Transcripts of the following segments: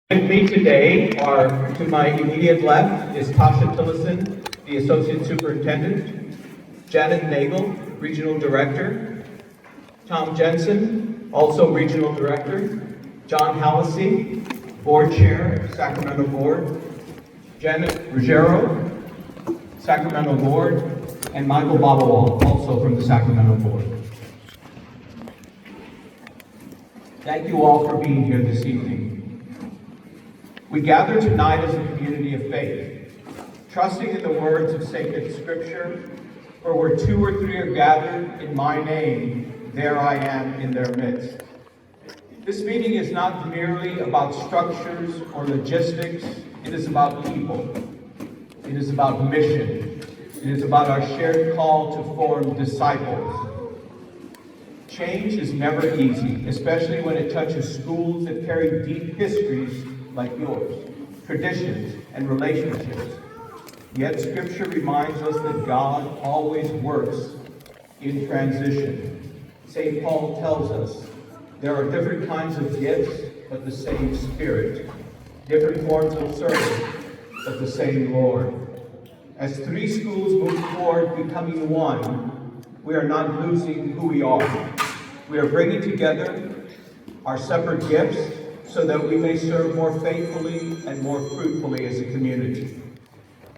With me today are, to my immediate left, is Tasha Tillison, the Associate Superintendent, Janet Nagel, Regional Director, Tom Jensen, also Regional Director, John Hallisey, Board Chair, Sacramento Board, Janet Ruggiero, Sacramento Board, and Michael Babawal, also from the Sacramento Board. Thank you all for being here this evening. We gather tonight as a community of faith, trusting in the words of sacred scripture, for where two or three are gathered in my name, there I am in their midst. This meeting is not merely about structures or logistics, it is about people. It is about mission. It is about our shared call to form disciples. Change is never easy, especially when it touches schools that carry deep histories like yours, traditions and relationships. Yet Scripture reminds us that God always works in transition. St. Paul tells us there are different kinds of gifts, but the same Spirit. Different forms of service, but the same Lord. As three schools move toward becoming one, we are not losing who we are. We are bringing together our separate gifts so that we may serve more faithfully and more fruitfully as a community.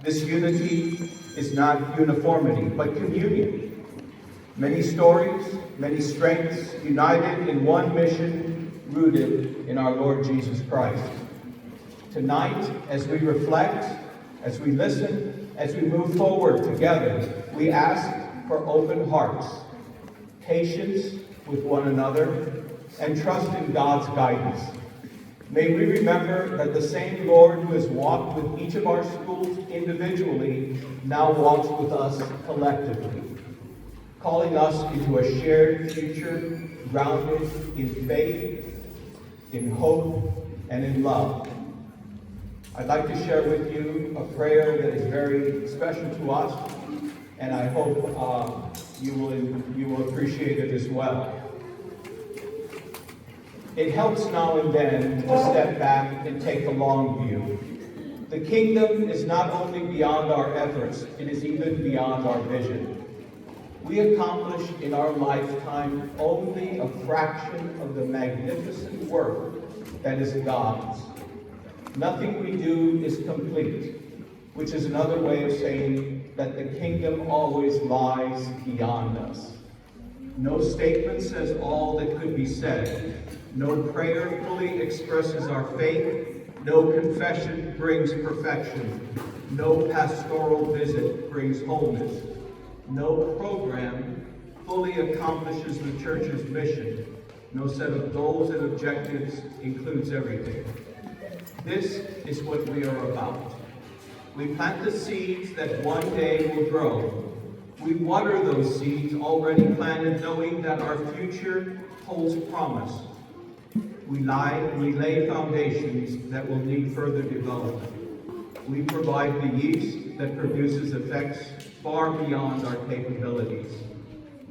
This unity is not uniformity, but communion. Many stories, many strengths, united in one mission, rooted in our Lord Jesus Christ. Tonight, as we reflect, as we listen, as we move forward together, we ask for open hearts, patience with one another, and trust in God's guidance. May we remember that the same Lord who has walked with each of our schools individually now walks with us collectively, calling us into a shared future grounded in faith, in hope, and in love. I'd like to share with you a prayer that is very special to us, and I hope you will appreciate it as well. It helps now and then to step back and take a long view. The kingdom is not only beyond our efforts, it is even beyond our vision. We accomplish in our lifetime only a fraction of the magnificent work that is God's. Nothing we do is complete, which is another way of saying that the kingdom always lies beyond us. No statement says all that could be said. No prayer fully expresses our faith. No confession brings perfection. No pastoral visit brings wholeness. No program fully accomplishes the church's mission. No set of goals and objectives includes everything. This is what we are about. We plant the seeds that one day will grow. We water those seeds already planted, knowing that our future holds promise. We lay foundations that will need further development. We provide the yeast that produces effects far beyond our capabilities.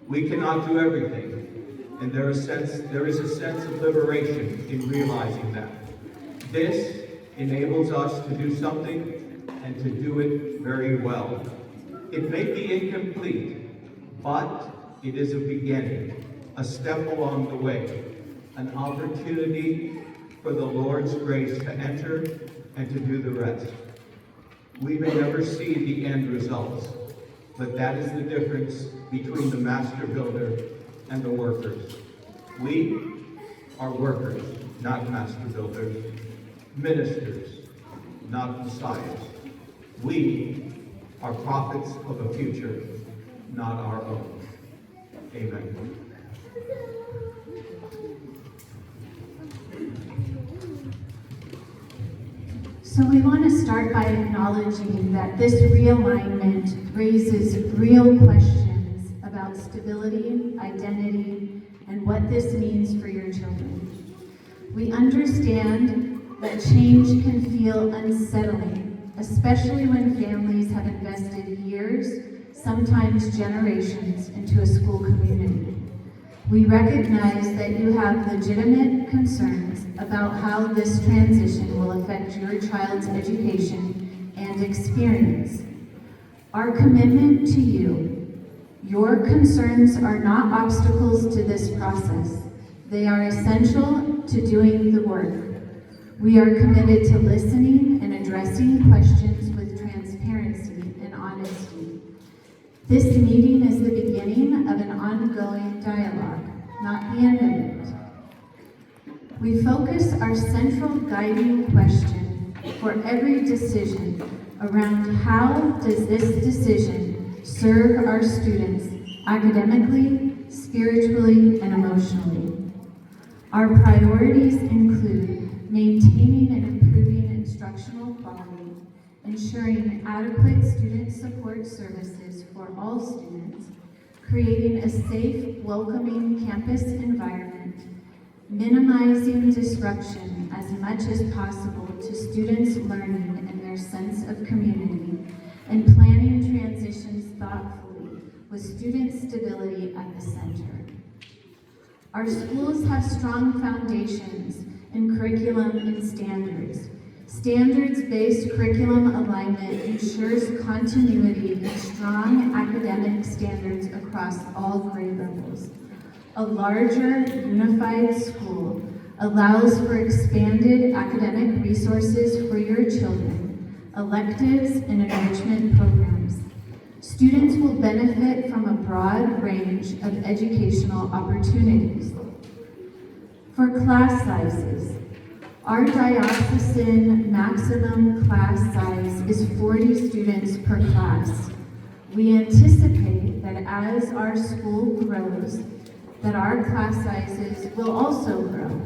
We cannot do everything, and there is a sense of liberation in realizing that. This enables us to do something and to do it very well. It may be incomplete, but it is a beginning, a step along the way, an opportunity for the Lord's grace to enter and to do the rest. We may never see the end results, but that is the difference between the master builder and the workers. We are workers, not master builders, ministers, not messiahs. We are prophets of a future, not our own. Amen. So we want to start by acknowledging that this realignment raises real questions about stability, identity, and what this means for your children. We understand that change can feel unsettling, especially when families have invested years, sometimes generations, into a school community. We recognize that you have legitimate concerns about how this transition will affect your child's education and experience. Our commitment to you, your concerns are not obstacles to this process. They are essential to doing the work. We are committed to listening and addressing questions with transparency and honesty. This meeting is the beginning of an ongoing dialogue, not the end of it. We focus our central guiding question for every decision around how does this decision serve our students academically, spiritually, and emotionally. Our priorities include maintaining and improving instructional quality, ensuring adequate student support services for all students, creating a safe, welcoming campus environment, minimizing disruption as much as possible to students' learning and their sense of community, and planning transitions thoughtfully with student stability at the center. Our schools have strong foundations in curriculum and standards. Standards-based curriculum alignment ensures continuity and strong academic standards across all grade levels. A larger, unified school allows for expanded academic resources for your children, electives, and enrichment programs. Students will benefit from a broad range of educational opportunities. For class sizes, our diocesan maximum class size is 40 students per class. We anticipate that as our school grows, that our class sizes will also grow,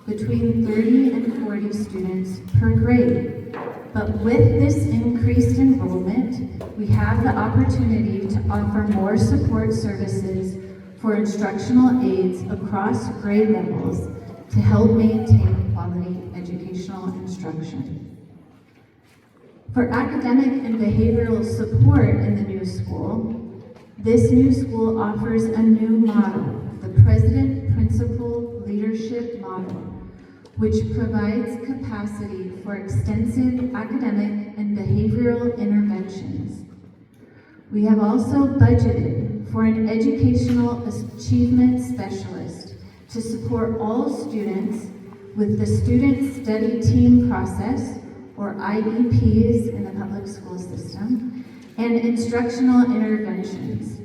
between 30 and 40 students per grade. But with this increased enrollment, we have the opportunity to offer more support services for instructional aides across grade levels to help maintain quality educational instruction. For academic and behavioral support in the new school, this new school offers a new model, the President-Principal Leadership Model, which provides capacity for extensive academic and behavioral interventions. We have also budgeted for an educational achievement specialist to support all students with the Student Study Team process, or IEPs in the public school system, and instructional interventions.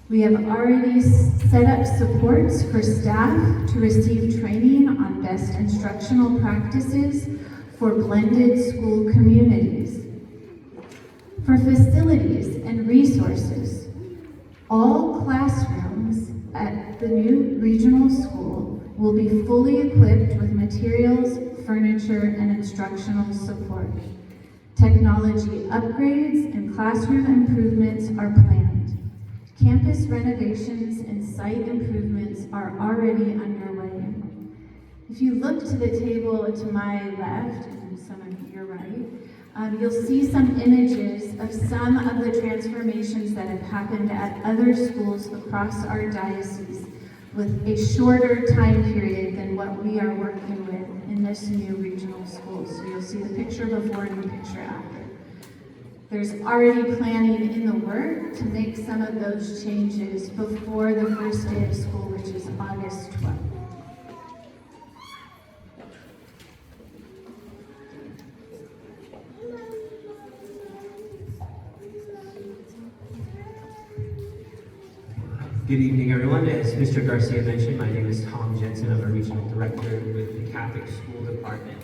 We have already set up supports for staff to receive training on best instructional practices for blended school communities. For facilities and resources, all classrooms at the new regional school will be fully equipped with materials, furniture, and instructional support. Technology upgrades and classroom improvements are planned. Campus renovations and site improvements are already underway. If you look to the table to my left, and some of your right, you'll see some images of some of the transformations that have happened at other schools across our diocese with a shorter time period than what we are working with in this new regional school. So you'll see the picture before and the picture after. There's already planning in the work to make some of those changes before the first day of school, which is August 12th. Good evening, everyone. As Mr. Garcia mentioned, my name is Tom Jensen. I'm a regional director with the Catholic School Department.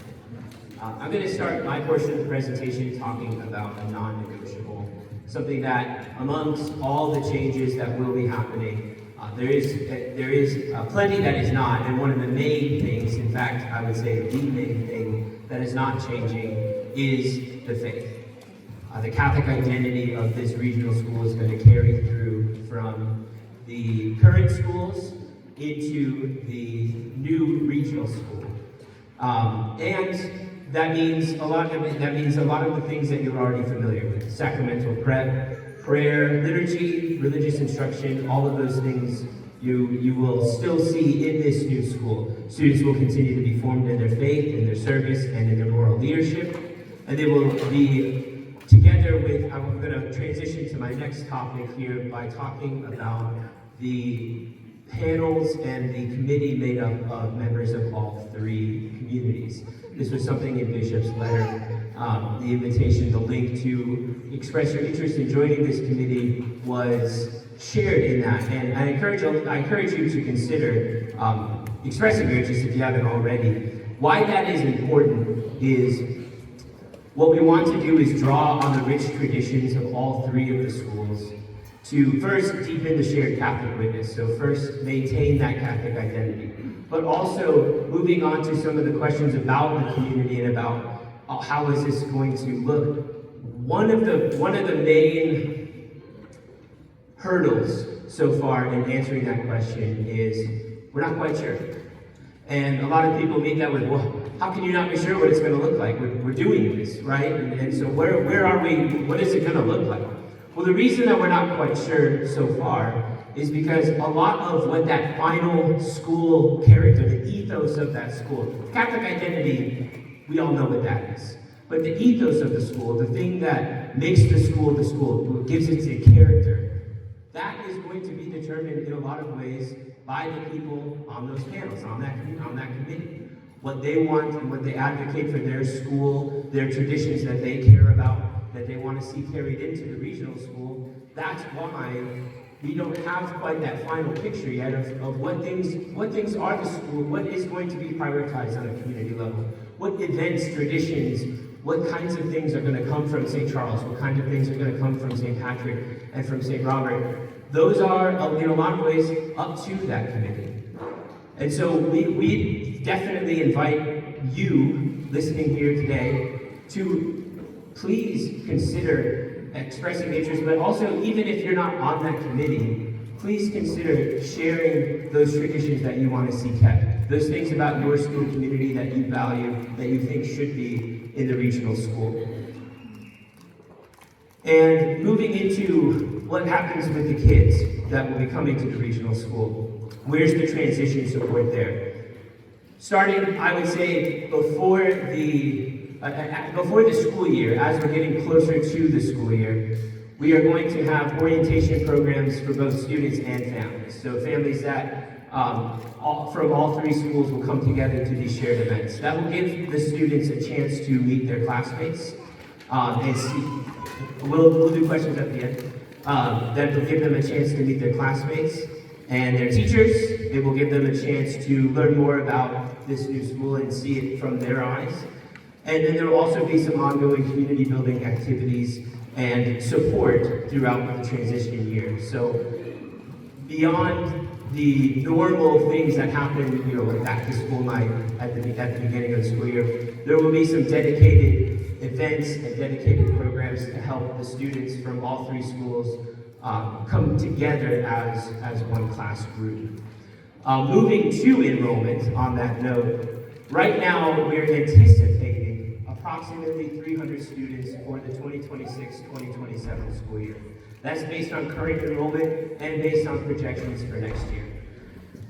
I'm going to start my portion of the presentation talking about a non-negotiable, something that amongst all the changes that will be happening, there is plenty that is not, and one of the main things, in fact, I would say the main thing that is not changing is the faith. The Catholic identity of this regional school is going to carry through from the current schools into the new regional school, and that means a lot of the things that you're already familiar with: sacramental prep, prayer, liturgy, religious instruction. All of those things You will still see in this new school, students will continue to be formed in their faith, in their service, and in their moral leadership. And they will be together with, I'm going to transition to my next topic here by talking about the panels and the committee made up of members of all three communities. This was something in Bishop's letter. The invitation, the link to express your interest in joining this committee was shared in that. And I encourage you to consider expressing your interest if you haven't already. Why that is important is what we want to do is draw on the rich traditions of all three of the schools to first deepen the shared Catholic witness, so first maintain that Catholic identity, but also moving on to some of the questions about the community and about how is this going to look. One of the main hurdles so far in answering that question is we're not quite sure. And a lot of people meet that with, well, how can you not be sure what it's going to look like? We're doing this, right? And so where are we? What is it going to look like? Well, the reason that we're not quite sure so far is because a lot of what that final school character, the ethos of that school, Catholic identity, we all know what that is. But the ethos of the school, the thing that makes the school, what gives it a character, that is going to be determined in a lot of ways by the people on those panels, on that committee. What they want and what they advocate for their school, their traditions that they care about, that they want to see carried into the regional school. That's why we don't have quite that final picture yet of what things are the school, what is going to be prioritized on a community level, what events, traditions, what kinds of things are going to come from St. Charles, what kinds of things are going to come from St. Patrick and from St. Robert. Those are, in a lot of ways, up to that committee. And so we definitely invite you, listening here today, to please consider expressing interest, but also, even if you're not on that committee, please consider sharing those traditions that you want to see kept. Those things about your school community that you value, that you think should be in the regional school. And moving into what happens with the kids that will be coming to the regional school. Where's the transition support there? Starting, I would say, before the school year, as we're getting closer to the school year, we are going to have orientation programs for both students and families. So families that from all three schools will come together to these shared events. That will give the students a chance to meet their classmates and see. We'll do questions at the end. That will give them a chance to meet their classmates and their teachers. It will give them a chance to learn more about this new school and see it from their eyes. And then there will also be some ongoing community building activities and support throughout the transition year. So beyond the normal things that happen, like back to school night at the beginning of the school year, there will be some dedicated events and dedicated programs to help the students from all three schools come together as one class group. Moving to enrollment on that note, right now we're anticipating approximately 300 students for the 2026-2027 school year. That's based on current enrollment and based on projections for next year.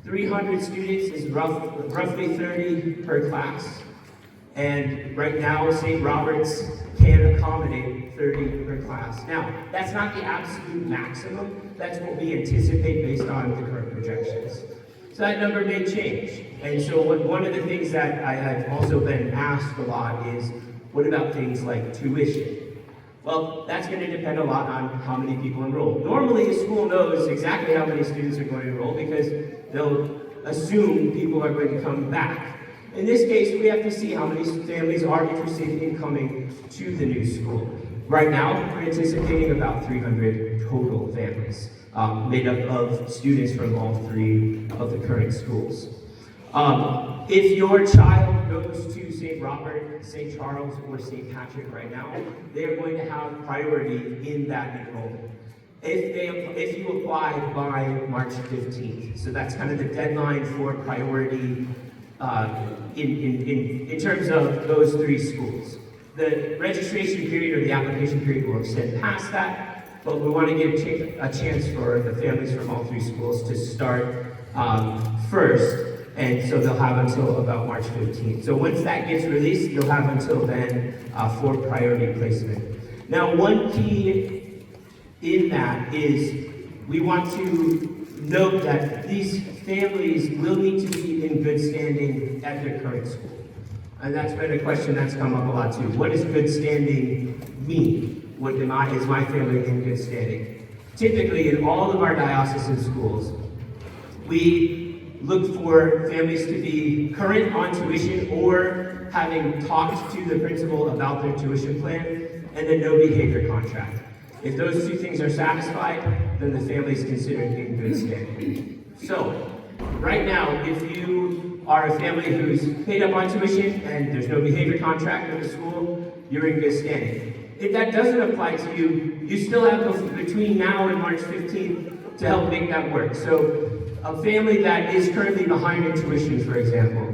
300 students is roughly 30 per class. And right now, St. Robert's can accommodate 30 per class. Now, that's not the absolute maximum. That's what we anticipate based on the current projections. So that number may change. And so one of the things that I have also been asked a lot is, what about things like tuition? Well, that's going to depend a lot on how many people enroll. Normally, a school knows exactly how many students are going to enroll because they'll assume people are going to come back. In this case, we have to see how many families are interested in coming to the new school. Right now, we're anticipating about 300 total families, made up of students from all three of the current schools. If your child goes to St. Robert, St. Charles, or St. Patrick right now, they are going to have priority in that enrollment. If you apply by March 15th, so that's kind of the deadline for priority in terms of those three schools. The registration period or the application period will extend past that, but we want to give a chance for the families from all 3 schools to start first, and so they'll have until about March 15th. So once that gets released, you'll have until then for priority placement. Now, one key in that is we want to note that these families will need to be in good standing at their current school. And that's been a question that's come up a lot too. What does good standing mean? Is my family in good standing? Typically, in all of our diocesan schools, we look for families to be current on tuition or having talked to the principal about their tuition plan, and then no behavior contract. If those 2 things are satisfied, then the family is considered in good standing. So, right now, if you are a family who's paid up on tuition and there's no behavior contract with the school, you're in good standing. If that doesn't apply to you, you still have between now and March 15th to help make that work. So, a family that is currently behind in tuition, for example,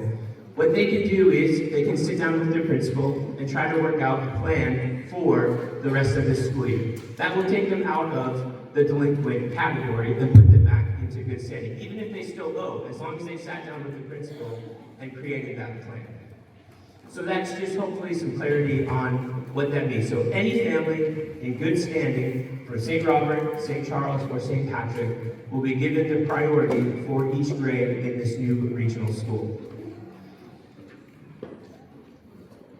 what they can do is they can sit down with their principal and try to work out a plan for the rest of the school year. That will take them out of the delinquent category and put them back into good standing, even if they still owe, as long as they sat down with the principal and created that plan. So that's just hopefully some clarity on what that means. So any family in good standing for St. Robert, St. Charles, or St. Patrick will be given the priority for each grade in this new regional school.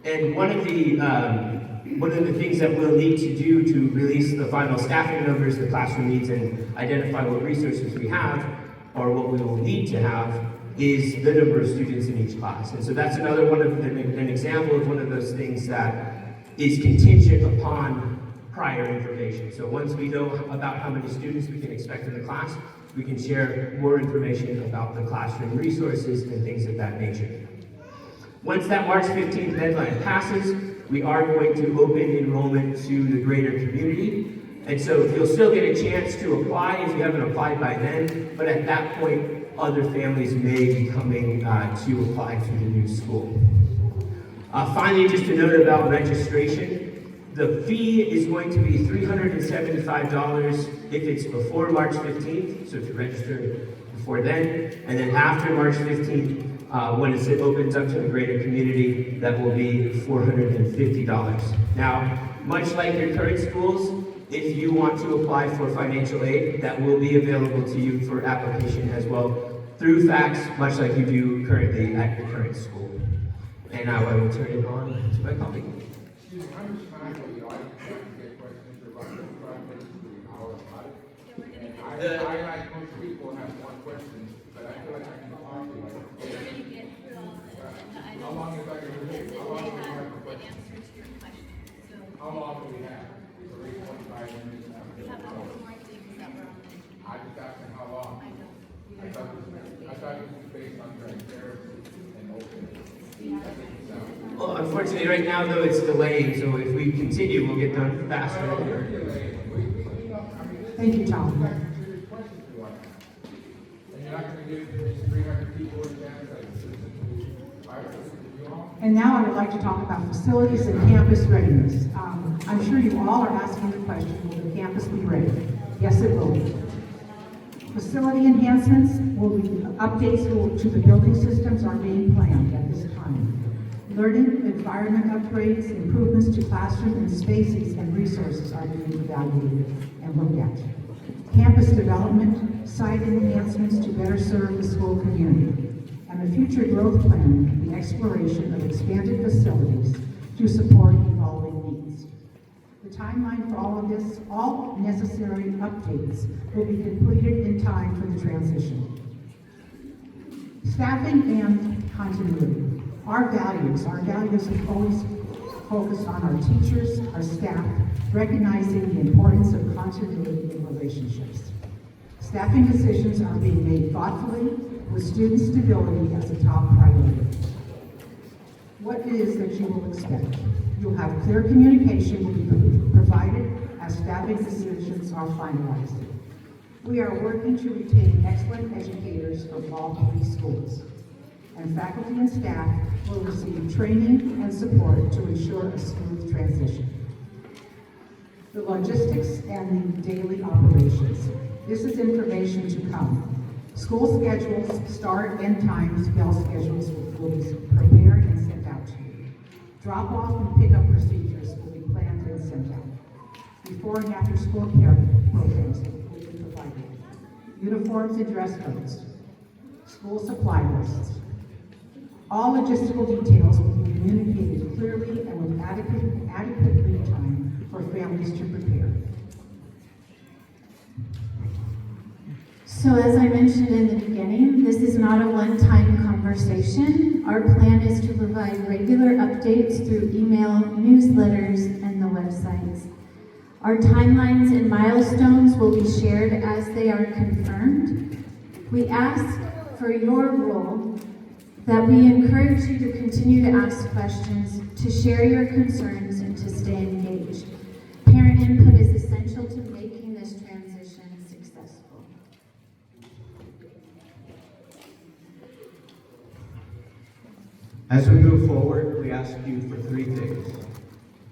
And one of the things that we'll need to do to release the final staffing numbers, the classroom needs, and identify what resources we have, or what we will need to have, is the number of students in each class. And so that's another one of an example of one of those things that is contingent upon prior information. So once we know about how many students we can expect in the class, we can share more information about the classroom resources and things of that nature. Once that March 15th deadline passes, we are going to open enrollment to the greater community. And so you'll still get a chance to apply if you haven't applied by then, but at that point, other families may be coming to apply to the new school. Finally, just a note about registration. The fee is going to be $375 if it's before March 15th, so to register before then, and then after March 15th, when it opens up to the greater community, that will be $450. Now, much like your current schools, if you want to apply for financial aid, that will be available to you for application as well through fax, much like you do currently at your current school. And now I will turn it on to my colleague. Excuse me, how much time will the audience have to get questions about the project to an hour about it? And I, like most people, have one question, but I feel like I can talk to you. How long is that going to take? How long do we have for questions? How long do we have? So 45 minutes now. I just asked him how long. I thought this was based on transparency and openness. Well, unfortunately, right now, though, it's delayed, so if we continue, we'll get done faster. Thank you, Tom. And you're not going to give 300 people a chance to And now I would like to talk about facilities and campus readiness. I'm sure you all are asking the question, will the campus be ready? Yes, it will be. Facility enhancements will be updates to the building systems are being planned at this time. Learning environment upgrades, improvements to classroom and spaces and resources are being evaluated and looked at. Campus development, site enhancements to better serve the school community, and the future growth plan, the exploration of expanded facilities to support evolving needs. The timeline for all of this, all necessary updates will be completed in time for the transition. Staffing and continuity. Our values have always focused on our teachers, our staff, recognizing the importance of continuity in relationships. Staffing decisions are being made thoughtfully with student stability as a top priority. What it is that you will expect. You'll have clear communication will be provided as staffing decisions are finalized. We are working to retain excellent educators from all 3 schools, and faculty and staff will receive training and support to ensure a smooth transition. the logistics and the daily operations. This is information to come. School schedules, start and times, bell schedules will be prepared and sent out to you. Drop-off and pickup procedures will be planned and sent out. Before and after school care programs will be provided. Uniforms and dress codes. School supply lists. All logistical details will be communicated clearly and with adequate lead time for families to prepare. So as I mentioned in the beginning, this is not a one-time conversation. Our plan is to provide regular updates through email, newsletters, and the websites. Our timelines and milestones will be shared as they are confirmed. We ask for your role that we encourage you to continue to ask questions, to share your concerns, and to stay engaged. Parent input is essential to making this transition successful. As we move forward, we ask you for three things.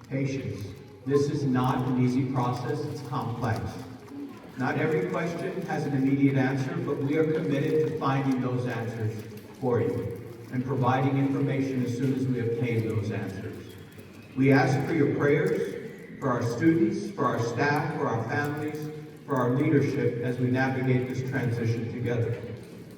Patience. This is not an easy process, it's complex. Not every question has an immediate answer, but we are committed to finding those answers for you and providing information as soon as we obtain those answers. We ask for your prayers, for our students, for our staff, for our families, for our leadership as we navigate this transition together.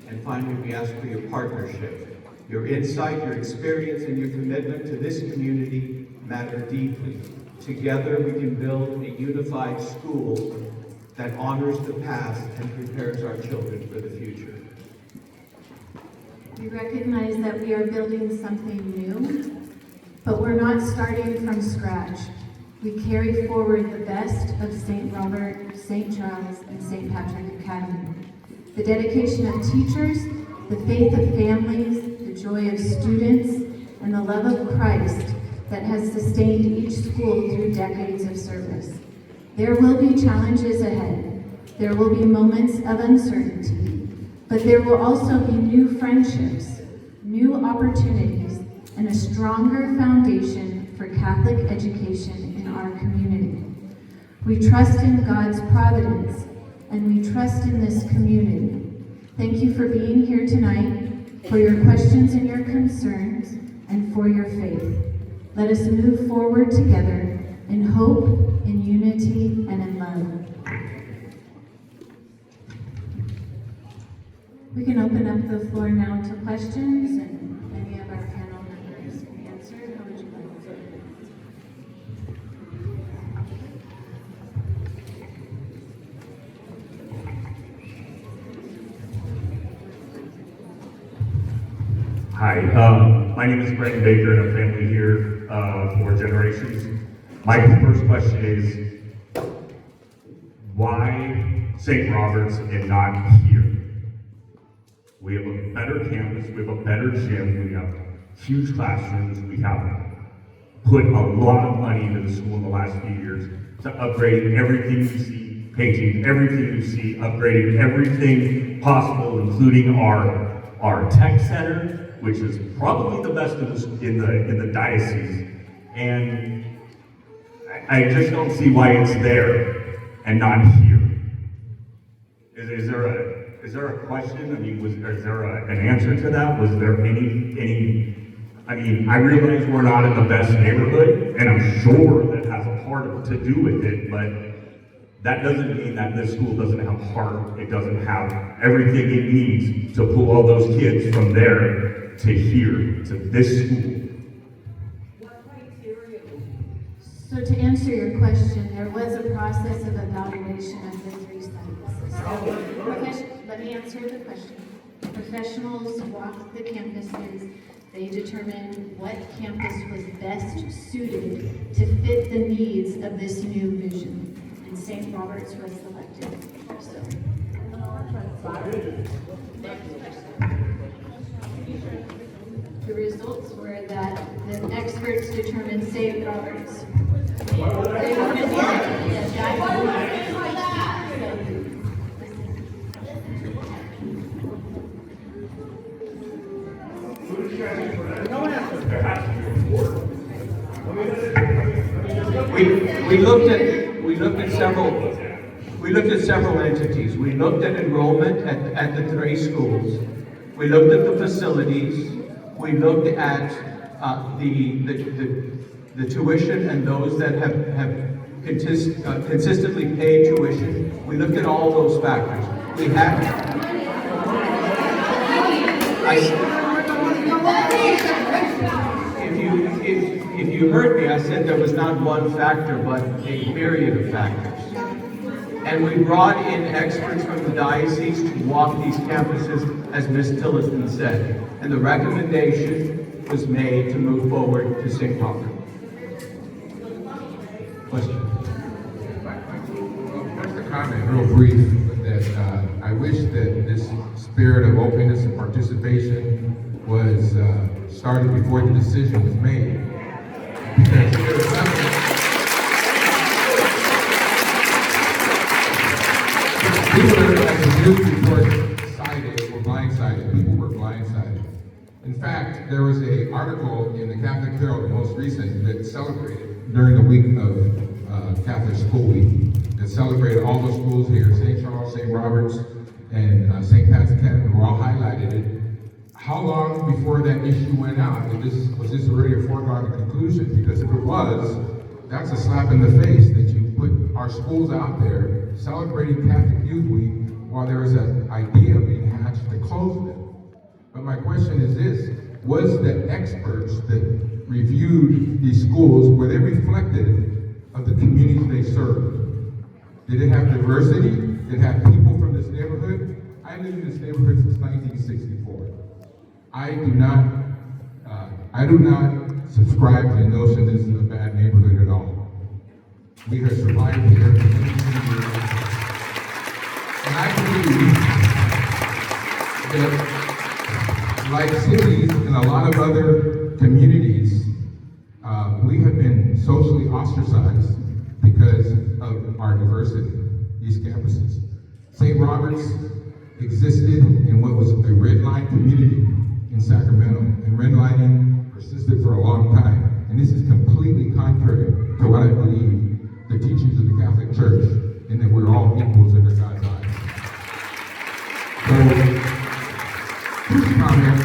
And finally, we ask for your partnership. Your insight, your experience, and your commitment to this community matter deeply. Together, we can build a unified school that honors the past and prepares our children for the future. We recognize that we are building something new, but we're not starting from scratch. We carry forward the best of St. Robert, St. Charles, and St. Patrick Academy. The dedication of teachers, the faith of families, the joy of students, and the love of Christ that has sustained each school through decades of service. There will be challenges ahead. There will be moments of uncertainty, but there will also be new friendships, new opportunities, and a stronger foundation for Catholic education in our community. We trust in God's providence, and we trust in this community. Thank you for being here tonight, for your questions and your concerns, and for your faith. Let us move forward together in hope, in unity, and in love. We can open up the floor now to questions, and any of our panel members can answer. How would you like to? Hi, my name is Brendan Baker, and I'm family here for generations. My first question is, why St. Robert's and not here? We have a better campus, we have a better gym, we have huge classrooms, we have put a lot of money into the school in the last few years to upgrade everything you see, painting everything you see, upgrading everything possible, including our tech center, which is probably the best in the diocese. And I just don't see why it's there and not here. Is there a question? I mean, is there an answer to that? Was there any? I mean, I realize we're not in the best neighborhood, and I'm sure that has a part to do with it, but that doesn't mean that this school doesn't have heart. It doesn't have everything it needs to pull all those kids from there to here, to this school. What criteria? So to answer your question, there was a process of evaluation of the three sites. So let me answer the question. Professionals walked the campuses. They determined what campus was best suited to fit the needs of this new vision. And St. Robert's was selected. So. The results were that the experts determined St. Robert's. looked at several entities. We looked at enrollment at the 3 schools. We looked at the facilities. We looked at the tuition and those that have consistently paid tuition. We looked at all those factors. We had. If you heard me, I said there was not one factor, but a myriad of factors. And we brought in experts from the diocese to walk these campuses, as Ms. Tillotson said. And the recommendation was made to move forward to St. Robert. Question? Just a comment, real brief, that I wish that this spirit of openness and participation was started before the decision was made. Because there was something. People, as the news report cited, were blindsided. People were blindsided. In fact, there was an article in the Catholic Herald, the most recent, that celebrated during the week of Catholic School Week, that celebrated all the schools here, St. Charles, St. Robert's, and St. Pat's Academy, were all highlighted it. How long before that issue went out? Was this already a foregone conclusion? Because if it was, that's a slap in the face that you put our schools out there celebrating Catholic Youth Week while there is an idea being hatched to close them. But my question is this: was the experts that reviewed these schools, were they reflective of the communities they serve? Did it have diversity? Did it have people from this neighborhood? I lived in this neighborhood since 1964. I do not subscribe to the notion this is a bad neighborhood at all. We have survived here for many years. And I believe that, like cities and a lot of other communities, we have been socially ostracized because of our diversity, these campuses. St. Robert's existed in what was a red line community in Sacramento, and redlining persisted for a long time. And this is completely contrary to what I believe the teachings of the Catholic Church, and that we're all equals under God's eyes. So, please comment,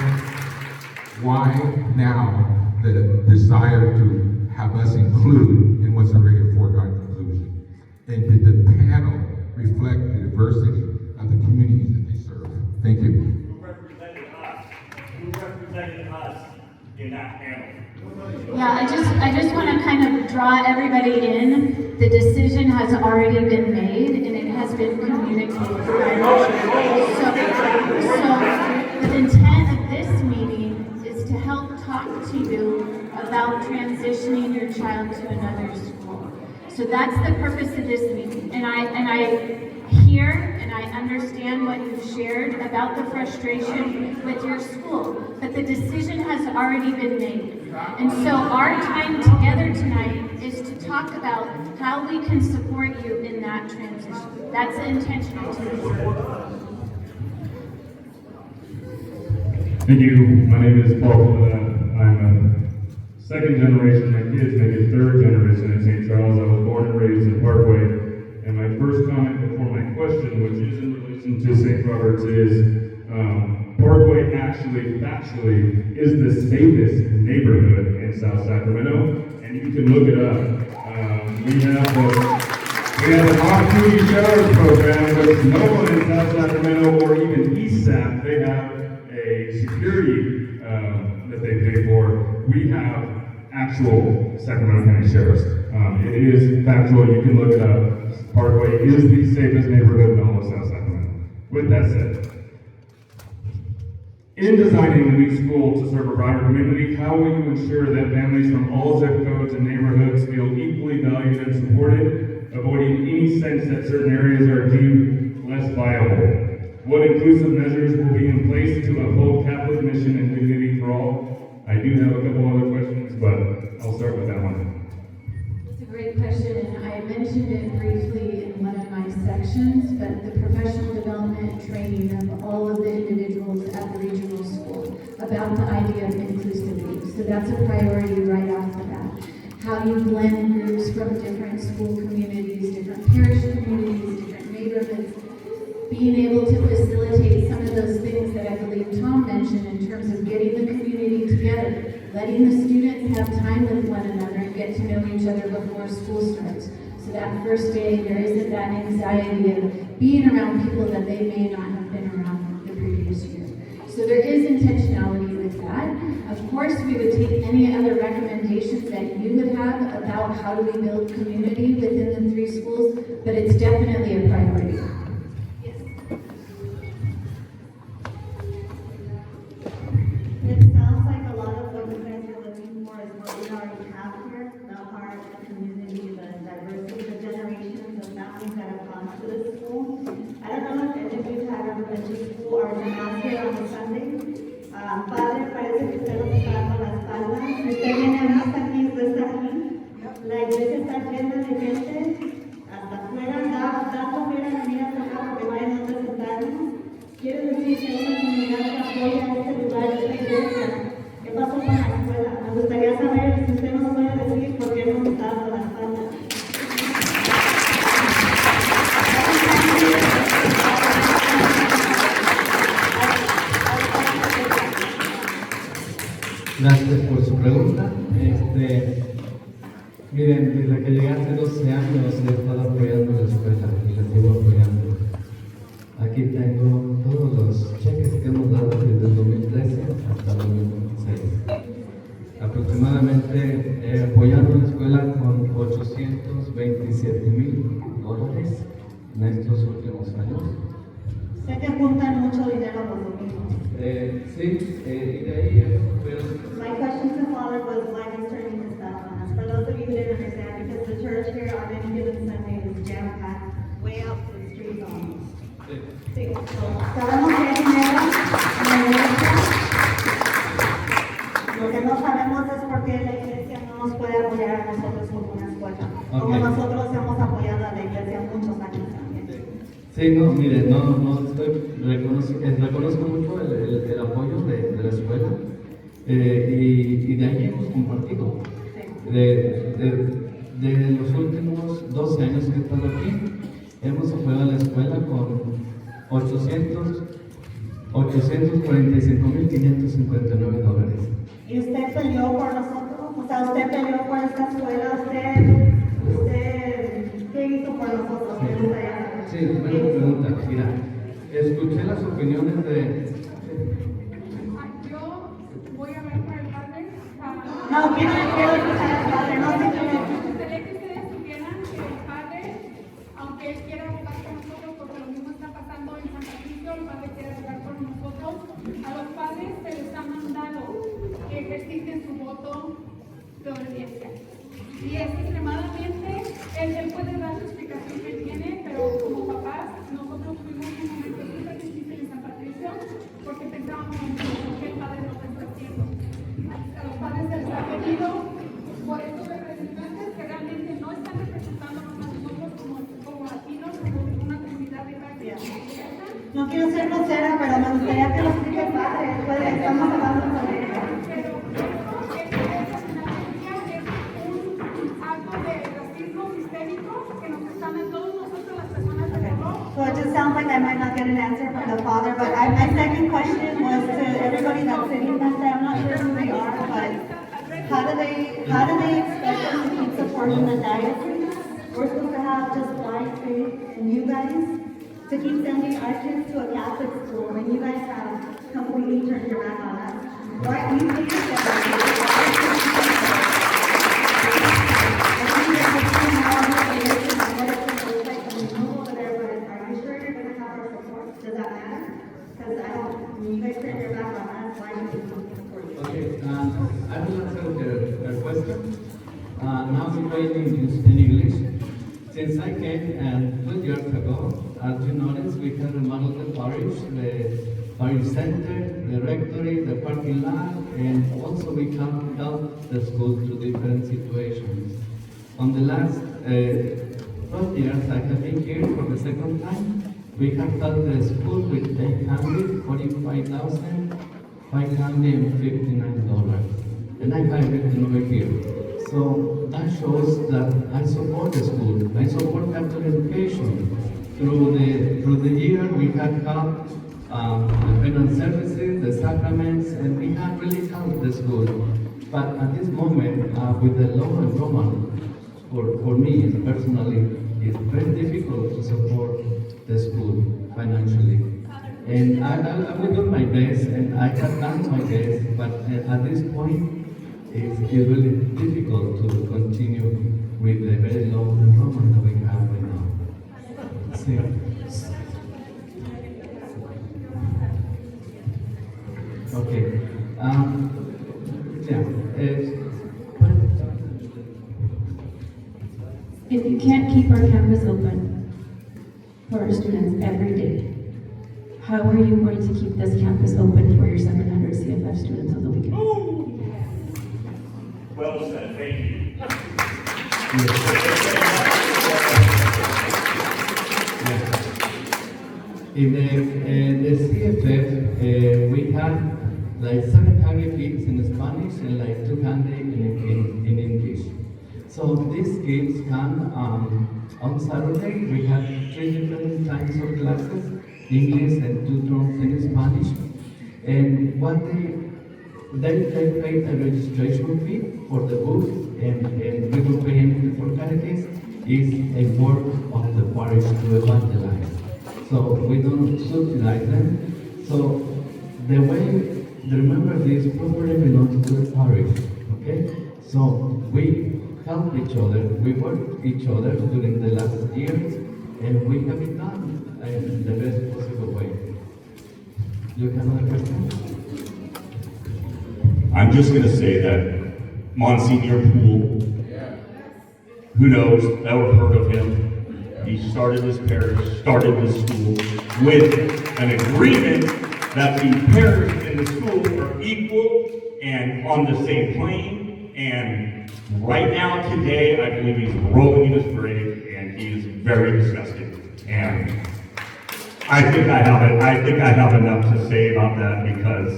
why now the desire to have us include in what's already a foregone conclusion? And did the panel reflect the diversity of the communities that they serve? Thank you. Who represented us in that panel? Yeah, I just want to kind of draw everybody in. The decision has already been made and it has been communicated by So the intent of this meeting is to help talk to you about transitioning your child to another school. So that's the purpose of this meeting. And I hear and I understand what you've shared about the frustration with your school, but the decision has already been made. And so our time together tonight is to talk about how we can support you in that transition. That's the intention of today's. Thank you. My name is Paul. I'm a second generation. My kids may be third generation at St. Charles. I was born and raised in Parkway. And my first comment before my question, which is in relation to St. Robert's, is Parkway actually, factually, is the safest neighborhood in South Sacramento, and you can look it up. We have an off-duty sheriff program, which no one in South Sacramento or even East Sac, they have a security that they pay for. We have actual Sacramento County sheriffs. It is factual, you can look it up. Parkway is the safest neighborhood in all of South Sacramento. With that said, in designing the new school to serve a broader community, how will you ensure that families from all zip codes and neighborhoods feel equally valued and supported, avoiding any sense that certain areas are deemed less viable? What inclusive measures will be in place to uphold Catholic mission and dignity for all? I do have a couple other questions, but I'll start with that one. It's a great question, and I mentioned it briefly in one of my sections, but the professional development training of all of the individuals at the regional school about the idea of inclusivity. So that's a priority right off the bat. how you blend groups from different school communities, different parish communities, different neighborhoods, being able to facilitate some of those things that I believe Tom mentioned in terms of getting the community together, letting the students have time with one another and get to know each other before school starts. So that first day, there isn't that anxiety of being around people that they may not have been around the previous year. So there is intentionality with that. Of course, we would take any other recommendations that you would have about how do we build community within the 3 schools, but it's definitely a priority. It sounds like a lot of what you guys are looking for is what we already have here, the heart, the community, the diversity, the generations of families that have gone to the school. I don't know if any of you have ever been to school or been out here on a Sunday. Padre, parece que usted nos está dando la espalda. Usted viene a misa aquí, usted está aquí. La iglesia está llena de gente. Hasta afuera, dando fuera venir hasta acá porque no hay donde sentarnos. Quiere decir que hay una comunidad que apoya este lugar, esta iglesia. ¿Qué pasó con la escuela? Me gustaría saber si usted nos puede decir por qué no nos está dando la espalda. Gracias por su pregunta. Miren, desde que llegué hace 12 años he estado apoyando la escuela y la sigo apoyando. Aquí tengo todos los cheques que hemos dado desde el 2013 hasta el 2026. Aproximadamente apoyando la escuela con $827,000 en estos últimos años. Sé que juntan mucho dinero los domingos. Sí, y de ahí pero My question to Father was why he's turning this down on us. For those of you who didn't understand, because the church here on any given Sunday is jam-packed way out to the street almost. Sí, so, sabemos que hay dinero en la iglesia. Lo que no sabemos es por qué la iglesia no nos puede apoyar a nosotros como una escuela. Como nosotros hemos apoyado a la iglesia muchos años también. sí, no, mire, reconozco mucho el apoyo de la escuela y de ahí hemos compartido. De los últimos 12 años que he estado aquí, hemos apoyado a la escuela con $845,559. ¿Y usted peleó por nosotros? O sea, ¿usted peleó por esta escuela? ¿Usted qué hizo por nosotros? Sí, buena pregunta. Mira, escuché las opiniones de... Yo voy a hablar para el padre. No, quiero escuchar al padre, no sé qué. Me gustaría que ustedes supieran que el padre, aunque él quiera abogar con nosotros, porque lo mismo está pasando en San Patricio, el padre quiere abogar con nosotros, a los padres se les ha mandado que ejerciten su voto de obediencia. Y es extremadamente, él puede dar su explicación que tiene, pero como papás, nosotros tuvimos un momento súper difícil en San Patricio, porque pensábamos en que el padre no está haciendo. A los padres se les ha pedido por estos representantes que realmente no están representándonos a nosotros como latinos, como una comunidad de gracia. No quiero ser grosera, pero me gustaría que lo explique el padre. Estamos hablando sobre eso. Pero So it just sounds like I might not get an answer from the father, but my second question was to everybody that's sitting back there. I'm not sure who they are, but how do they expect us to keep supporting the diocese? We're supposed to have just blind faith in you guys to keep sending our kids to a Catholic school when you guys have completely turned your back on us. Why do you think Does that matter? Because when you guys turn your back on us, why do you think we're supporting you? Okay, I will answer the question. Now we're training in English. Since I came 12 years ago, as you noticed, we have remodeled the parish center, the rectory, the parking lot, and also we can help the school to different situations. On the last 12 years I have been here for the second time. We have helped the school with $845,559, and I have written over here. So that shows that I support the school. I support Catholic education. Through the year, we have helped the penance services, the sacraments, and we have really helped the school. But at this moment, with the low enrollment, for me personally, it's very difficult to support the school financially. And I will do my best, and I have done my best, but at this point, it's really difficult to continue with the very low enrollment that we have right now. See? Okay. If you can't keep our campus open for our students every day, how are you going to keep this campus open for your 700 CFF students on the weekend? Well said, thank you. In the CFF, we have like 700 kids in Spanish and like 200 in English. So these kids come on Saturday. We have 3 different kinds of classes, English and 2 terms in Spanish. And what they pay a registration fee for the books, and we will pay anything for carities. Is a work of the parish to evangelize. So we don't subsidize them. So remember this property belongs to the parish, okay? So we help each other, we work each other during the last years, and we have it done in the best possible way. You have another question? I'm just going to say that Monsignor Poole, who knows, ever heard of him? He started his parish, started the school with an agreement that the parish and the school are equal and on the same plane. And right now, today, I believe he's rolling in his grave, and he is very disgusted. And I think I have enough to say about that, because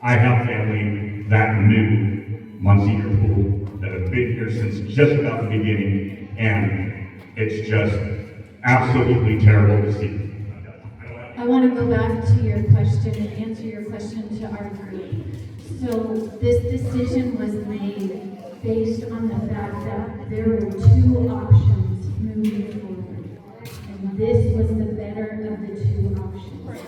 I have family that knew Monsignor Poole, that have been here since just about the beginning, and it's just absolutely terrible to see. I want to go back to your question and answer your question to our group. So this decision was made based on the fact that there were 2 options moving forward. And this was the better of the 2 options.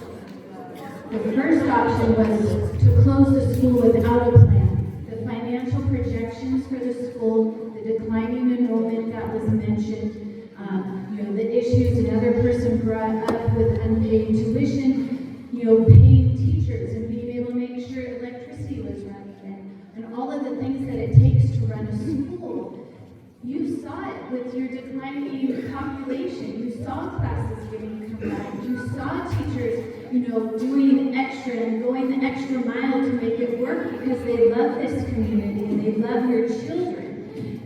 The first option was to close the school without a plan. The financial projections for the school, the declining enrollment that was mentioned, the issues another person brought up with unpaid tuition, paying teachers and being able to make sure electricity was running, and all of the things that it takes to run a school. You saw it with your declining population. You saw classes getting combined. You saw teachers, doing extra and going the extra mile to make it work because they love this community and they love your children.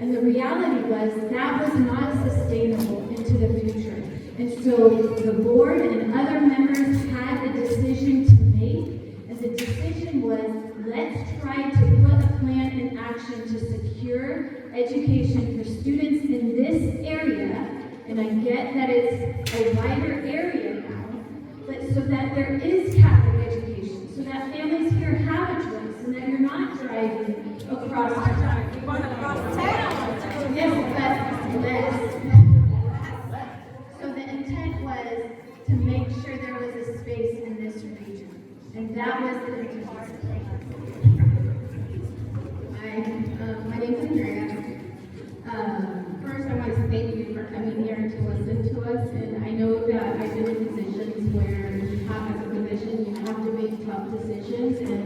And the reality was that was not sustainable into the future. And so the board and other members had a decision to make, and the decision was, let's try to put a plan in action to secure education for students in this area. And I get that it's a wider area now, but so that there is Catholic education, so that families here have a choice, and that you're not driving across town. Yes, but less. So the intent was to make sure there was a space in this region, and that was the intent. Hi, my name is Andrea. First, I want to thank you for coming here to listen to us, and I know that I've been in positions where you have, as a physician, you have to make tough decisions, and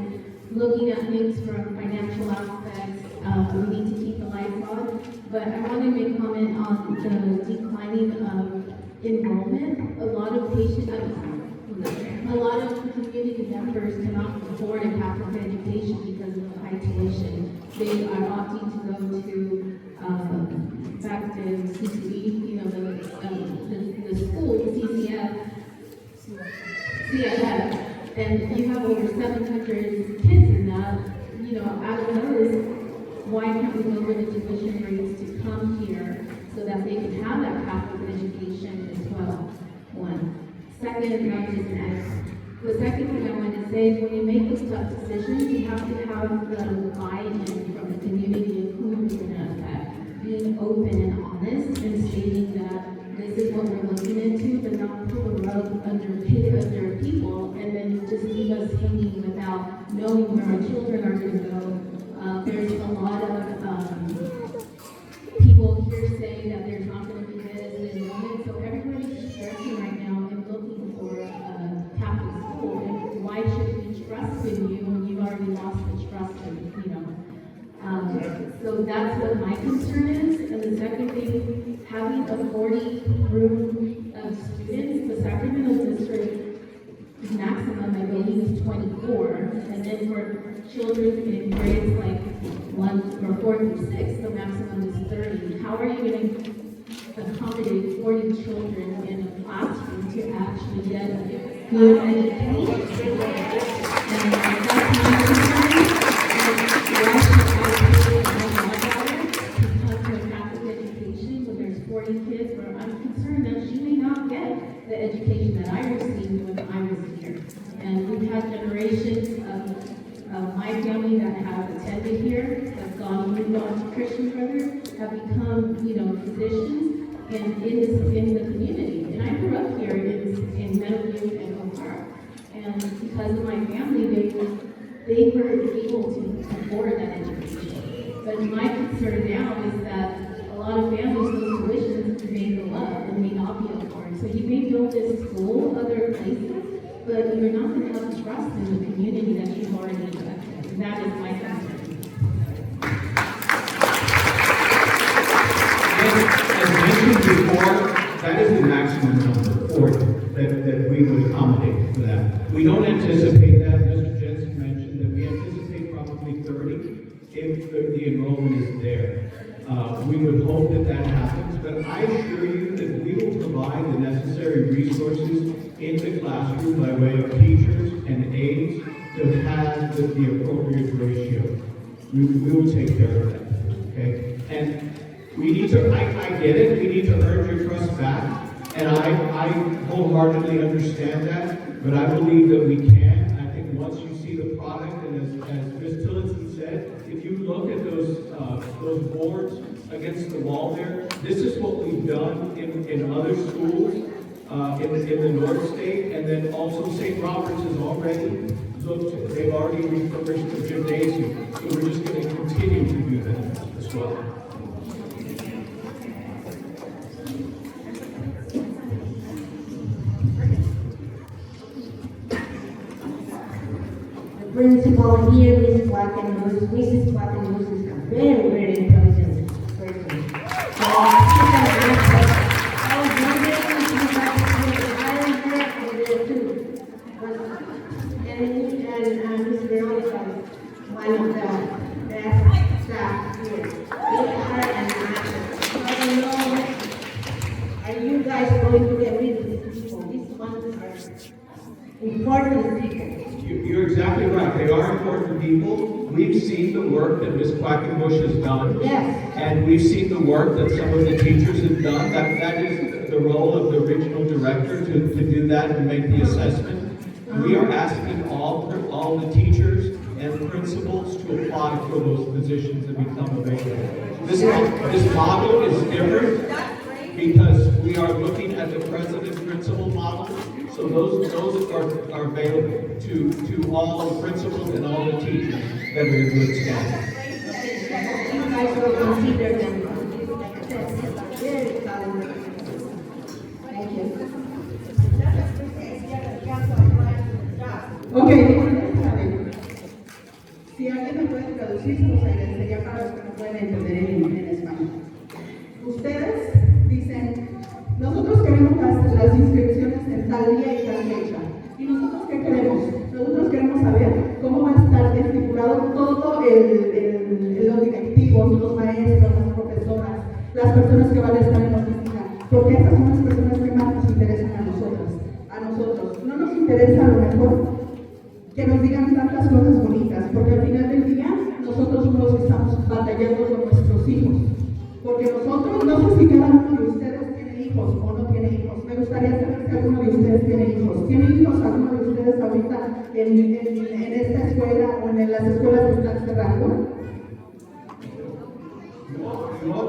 looking at things from financial aspects, we need to keep the lights on. But I want to make comment on the declining of enrollment. A lot of community members cannot afford a Catholic education because of the high tuition. They are opting to go to back to CCE, the school, CFF, and you have over 700 kids in that. Out of those, why can't we lower the tuition rates to come here so that they can have that Catholic education as well? One. Second, the second thing I want to say is when you make those tough decisions, you have to have the buy-in from the community of who you're going to affect. Being open and honest and stating that this is what we're looking into, but not pull the rug under people and then just leave us hanging without knowing where our children are going to go. There's a lot of people here saying that there's not going to be this and that, so everybody's stressing right now and looking for a Catholic school. And why should we trust in you when you've already lost the trust in, so that's what my concern is. And the second thing, having a 40 room of students, the Sacramento district maximum, I believe, is 24. And then for children in grades like 1 or 4 through 6, the maximum is 30. How are you going to accommodate 40 children in a classroom to actually get a good education? And that's my concern. Why should education when there's 40 kids where I'm concerned that she may not get the education that I received when I was here. And we've had generations of my family that have attended here, have moved on to Christian Brothers, have become, physicians and in the community. And I grew up here in Meadowview and Oak Park. And because of my family, they were able to afford that education. But my concern now is that a lot of families, those tuitions may go up and may not be afforded. So you may build this school other places, but you're not going to have trust in the community that you've already elected. And that is my concern. As mentioned before, that is the maximum number, 40, that we would accommodate for that. We don't anticipate that. Mr. Jensen mentioned that we anticipate probably 30 if the enrollment is there. We would hope that that happens, but I assure you that we will provide the necessary resources in the classroom by way of teachers and aides to have the appropriate ratio. We will take care of that, okay? And we need to, I get it, we need to earn your trust back, and I wholeheartedly understand that, but I believe that we can. I think once you see the product, and as Ms. Tillotson said, if you look at those boards against the wall there, this is what we've done in other schools in the North State, and then also St. Robert's has already looked, they've already refurbished the gymnasium, so we're just going to continue to do that as well. Principal here, Mrs. Quackenbush is a very, very intelligent person. So I was wondering if you guys I am there too. And Ms. Veronica, one of the best staff here. Are you guys going to get rid of these people? These ones are important people. You're exactly right. They are important people. We've seen the work that Ms. Quackenbush has done. Yes. And we've seen the work that some of the teachers have done. That is the role of the regional director to do that and make the assessment. We are asking all the teachers and principals to apply for those positions that become available. This model is different because we are looking at the president-principal model. So those are available to all the principals and all the teachers that are in good standing. You guys will consider them. Very talented. Thank you. Ok, si alguien me puede traducir, se los agradecería para los que no pueden entender en español. Ustedes dicen, nosotros queremos las inscripciones en tal día y tal fecha. ¿Y nosotros qué queremos? Nosotros queremos saber cómo va a estar estipulado todo los directivos, los maestros, las profesoras, las personas que van a estar en la oficina, porque estas son las personas que más nos interesan a nosotros. No nos interesa a lo mejor que nos digan tantas cosas bonitas, porque al final del día nosotros somos los que estamos batallando con nuestros hijos. Porque nosotros, no sé si cada uno de ustedes tiene hijos o no tiene hijos. Me gustaría saber si alguno de ustedes tiene hijos. ¿Tiene hijos alguno de ustedes ahorita en esta escuela o en las escuelas que están cerrando? Yo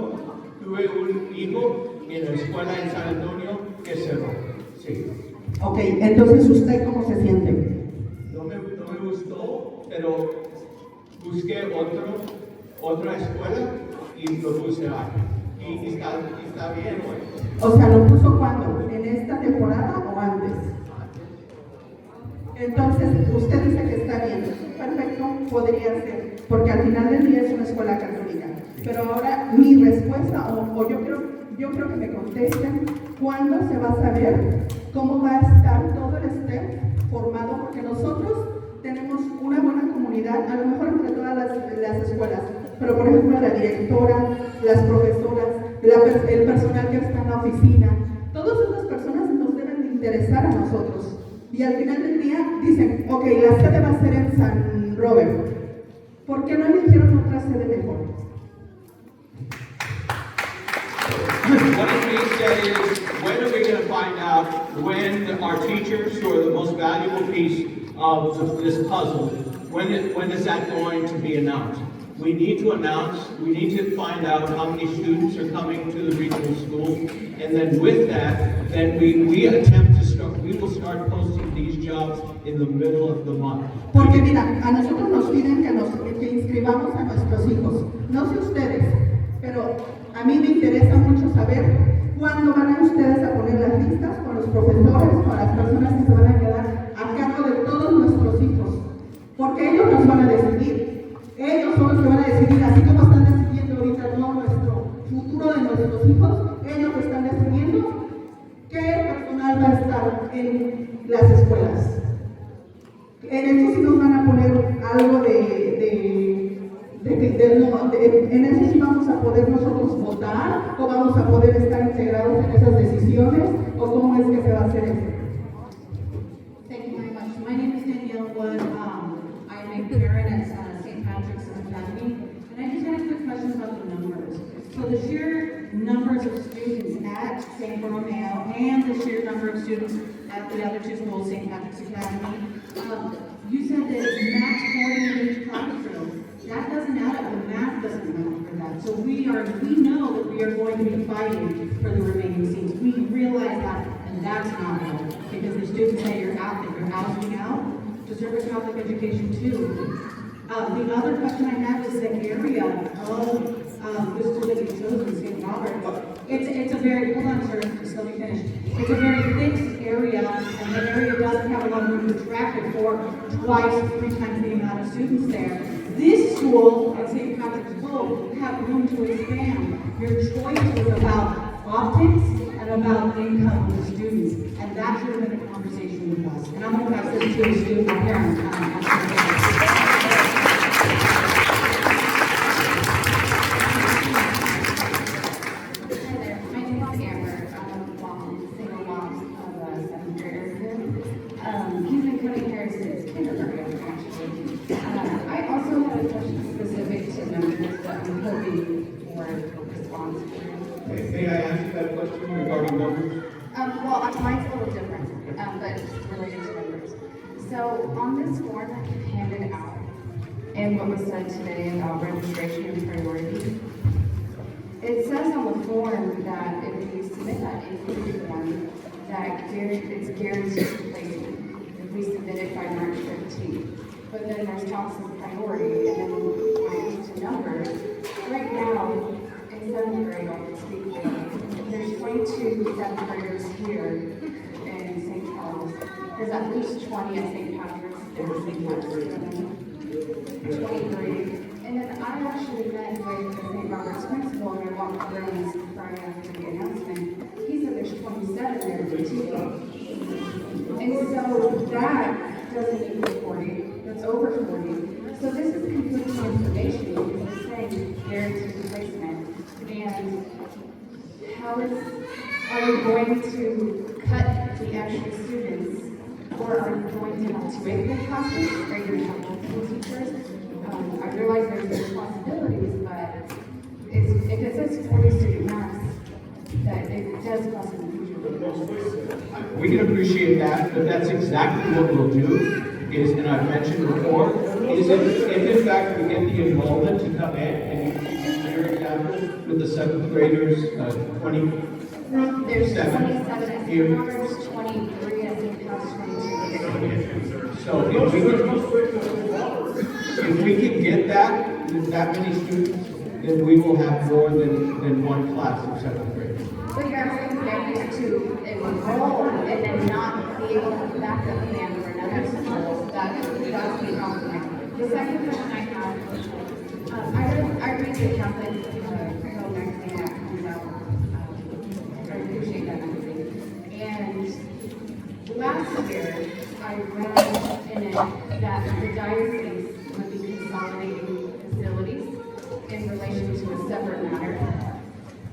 tuve un hijo en la escuela en San Antonio que cerró. Sí. Ok, entonces ¿usted cómo se siente? No me gustó, pero busqué otra escuela y lo puse ahí. Y está bien hoy. O sea, ¿lo puso cuándo? ¿En esta temporada o antes? Entonces, usted dice que está bien. Perfecto, podría ser. Porque al final del día es una escuela católica. Pero ahora mi respuesta, o yo creo que me contesten, ¿cuándo se va a saber cómo va a estar todo el STEM formado? Porque nosotros tenemos una buena comunidad, a lo mejor entre todas las escuelas, pero por ejemplo la directora, las profesoras, el personal que está en la oficina, todas esas personas nos deben de interesar a nosotros. Y al final del día dicen, ok, la sede va a ser en San Robert. ¿Por qué no eligieron otra sede mejor? What it means that is, when are we going to find out when our teachers, who are the most valuable piece of this puzzle, when is that going to be announced? We need to find out how many students are coming to the regional school, and then with that, then we will start posting these jobs in the middle of the month. Porque mira, a nosotros nos piden que inscribamos a nuestros hijos. No sé ustedes, pero a mí me interesa mucho saber cuándo van a ustedes a poner las listas con los profesores, con las personas que se van a quedar a cargo de todos nuestros hijos. Porque ellos nos van a decidir. Ellos son los que van a decidir, así como están decidiendo ahorita todo nuestro futuro de nuestros hijos, ellos están decidiendo qué personal va a estar en las escuelas. En eso sí nos van a poner algo en eso sí vamos a poder nosotros votar, o vamos a poder estar integrados en esas decisiones, o cómo es que se va a hacer eso. Thank you very much. My name is Danielle Wood. I'm a parent at St. Patrick's Academy, and I just had a quick question about the numbers. So the sheer numbers of students at St. Borromeo and the sheer number of students at the other two schools, St. Patrick's Academy, you said that it's max 40 in each classroom. That doesn't add up. The math doesn't matter for that. So we know that we are going to be fighting for the remaining seats. We realize that, and that's not right, because the students that you're housing out deserve a Catholic education too. The other question I have is the area of the school that you've chosen, St. Robert. It's a very, hold on sir, just let me finish. It's a very fixed area, and the area doesn't have a lot of room to traffic for twice, 3 times the amount of students there. This school at St. Patrick's School have room to expand. Your choice was about optics and about income of the students, and that should have been a conversation with us. And I'm going to pass this to a student parent. Hi there, my name is Amber. I'm a mom, single mom of a 7th grader here. He's been coming here since kindergarten, actually. I also have a question specific to numbers that I'm hoping for a response to. May I answer that question regarding numbers? Well, mine's a little different, but it's related to numbers. So on this form that you handed out, and what was said today about registration and priority, it says on the form that if you submit that inquiry form, that it's guaranteed placement if we submit it by March 15th. But then there's talks of priority, and then points to numbers. Right now, in 7th grade, I'll speak for them, there's 22 7th graders here in St. Charles. There's at least 20 at St. Patrick's, there's St. Patrick's, 23. And then I actually met with the St. Robert's principal, and I walked around Friday after the announcement. He said there's 27 there for TV. And so that doesn't equal 40, that's over 40. So this is conflicting information because it's saying guaranteed placement. And are we going to cut the extra students, or are you going to have 2 8-grade classes? Are you going to have multiple teachers? I realize there's responsibilities, but if it says 40 student max, that it does cost in the future. We can appreciate that, but that's exactly what we'll do, is, and I've mentioned before, is if in fact we get the enrollment to come in, and you use your example with the 7th graders, 20, There's 7 27 at here. St. Robert's, 23 at St. House, 22. So if we can get that, with that many students, then we will have more than one class of 7th graders. But you're asking families to enroll and then not be able to back up plan for another school. That's the problem. The second question I have, I read the Catholic Code magazine that comes out. I appreciate that magazine. And last year, I read in it that the diocese would be consolidating facilities in relation to a separate matter.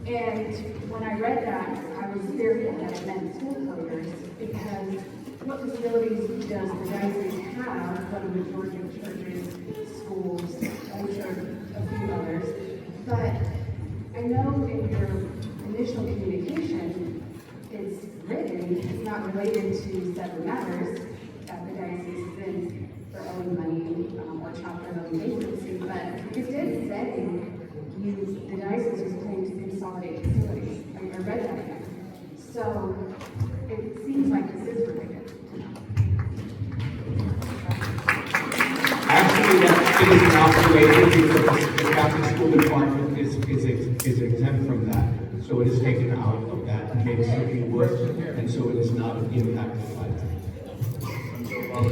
And when I read that, I was fearful that it meant school closures, because what facilities does the diocese have, but a majority of churches, schools, I'm sure a few others. But I know in your initial communication, it's written, it's not related to separate matters that the diocese is in for owing money or chapter owing agency, but it did say the diocese was planning to consolidate facilities. I read that again. So it seems like this is related. Actually, it is not related, because the Catholic School Department is exempt from that. So it is taken out of that case if you would, and so it is not impacted by that. To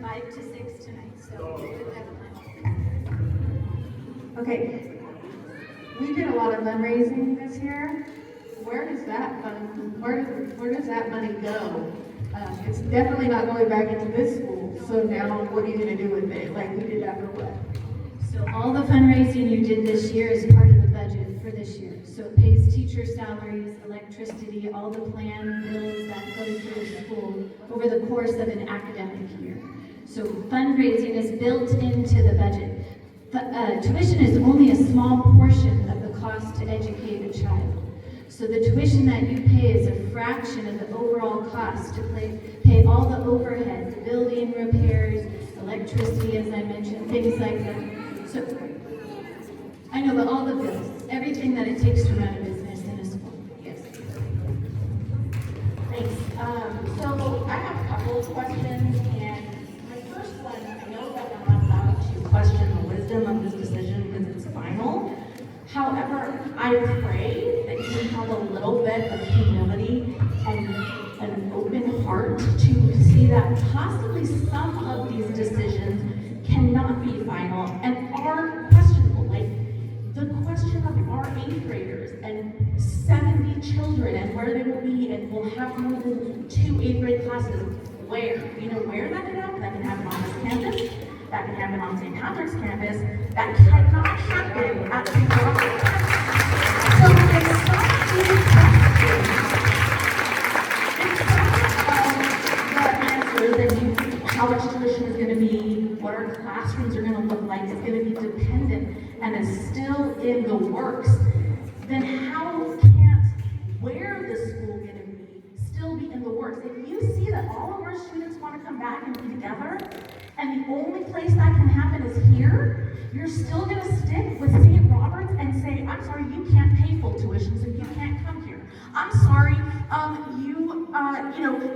5 to 6 tonight, so. Okay, we did a lot of fundraising this year. Where does that money go? It's definitely not going back into this school. So now, what are you going to do with it? Like we did that for what? So all the fundraising you did this year is part of the budget for this year. So it pays teacher salaries, electricity, all the plan bills that go through the school over the course of an academic year. So fundraising is built into the budget. Tuition is only a small portion of the cost to educate a child. So the tuition that you pay is a fraction of the overall cost to pay all the overhead, the building repairs, electricity, as I mentioned, things like that. So I know, but all the bills, everything that it takes to run a business in a school. Yes. Thanks. So I have a couple of questions, and my first one, I know that we're not allowed to question the wisdom of this decision because it's final. However, I pray that you have a little bit of humility and an open heart to see that possibly some of these decisions cannot be final and are questionable. Like the question of our 8th graders and 70 children and where they will be, and we'll have more than 2 8th grade classes. Where? You know where that can happen? That can happen on this campus. That can happen on St. Patrick's campus. That cannot happen at St. Robert's. So if some of these questions, the answers and how much tuition is going to be, what our classrooms are going to look like, is going to be dependent and is still in the works, then how can't where the school going to be still be in the works? If you see that all of our students want to come back and be together, and the only place that can happen is here, you're still going to stick with St. Robert's and say, I'm sorry, you can't pay full tuition, so you can't come here. I'm sorry,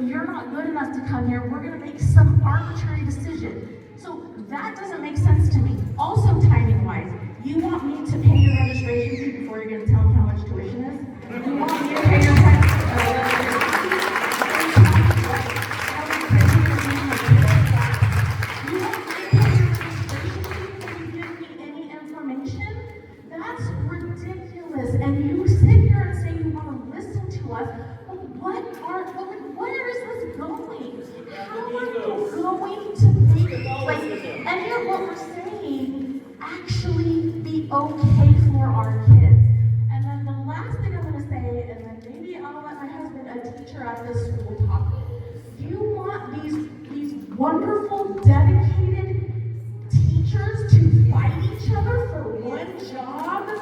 you're not good enough to come here. We're going to make some arbitrary decision. So that doesn't make sense to me. Also, timing-wise, you want me to pay your registration fee before you're going to tell them how much tuition is? You want me to pay your and you sit here and say you want to listen to us, but where is this going? How are you going to make, and hear what we're saying actually be okay for our kids? And then the last thing I'm going to say, and then maybe I'll let my husband, a teacher at this school, talk. other for one job and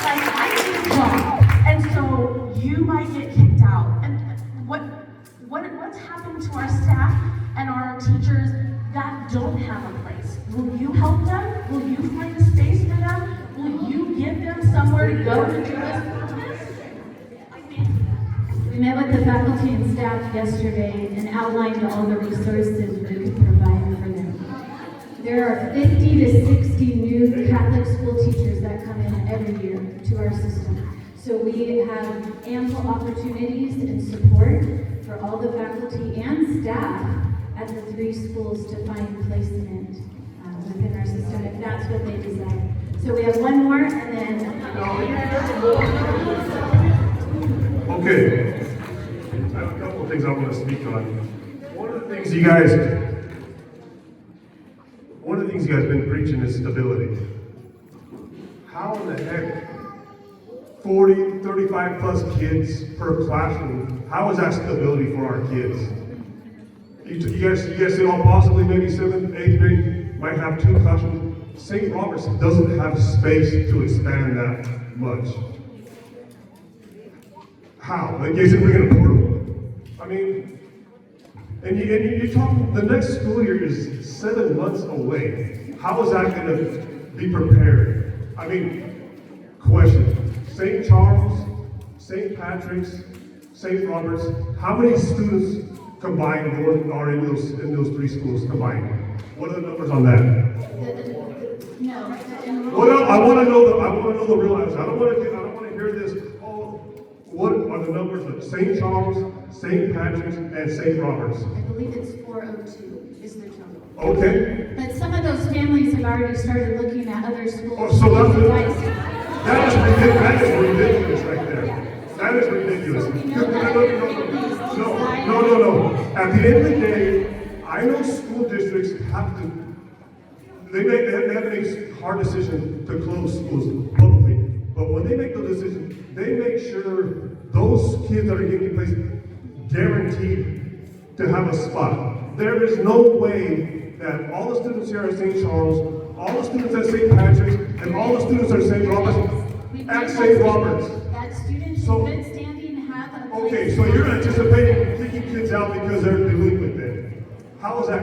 like I need a job, and so you might get kicked out. And what's happened to our staff and our teachers that don't have a place? Will you help them? Will you find a space for them? Will you give them somewhere to go to do this? We met with the faculty and staff yesterday and outlined all the resources we could provide for them. There are 50 to 60 new Catholic school teachers that come in every year to our system. So we have ample opportunities and support for all the faculty and staff at the 3 schools to find placement within our system if that's what they desire. So we have one more and then... Okay. I have a couple of things I want to speak on. One of the things you guys have been preaching is stability. How in the heck 40, 35 plus kids per classroom, how is that stability for our kids? You guys say, oh, possibly maybe 7th, 8th grade might have 2 classrooms. St. Robert's doesn't have space to expand that much. How? Like, is it bringing a portable? I mean, and you talk, the next school year is 7 months away. How is that going to be prepared? I mean, question, St. Charles, St. Patrick's, St. Robert's, how many students combined are in those 3 schools combined? What are the numbers on that? Well, I want to know the real answer. I don't want to hear this. Oh, what are the numbers of St. Charles, St. Patrick's, and St. Robert's? I believe it's 402 is the total. Okay. But some of those families have already started looking at other schools. Oh, so that is ridiculous right there. That is ridiculous. No. At the end of the day, I know school districts have to. They have to make hard decisions to close schools publicly. But when they make those decisions, they make sure those kids that are getting placed guaranteed to have a spot. There is no way that all the students here at St. Charles, all the students at St. Patrick's, and all the students at St. Robert's, at St. Robert's. That students in good standing have a place. Okay, so you're anticipating kicking kids out because they're delinquent then. How is that?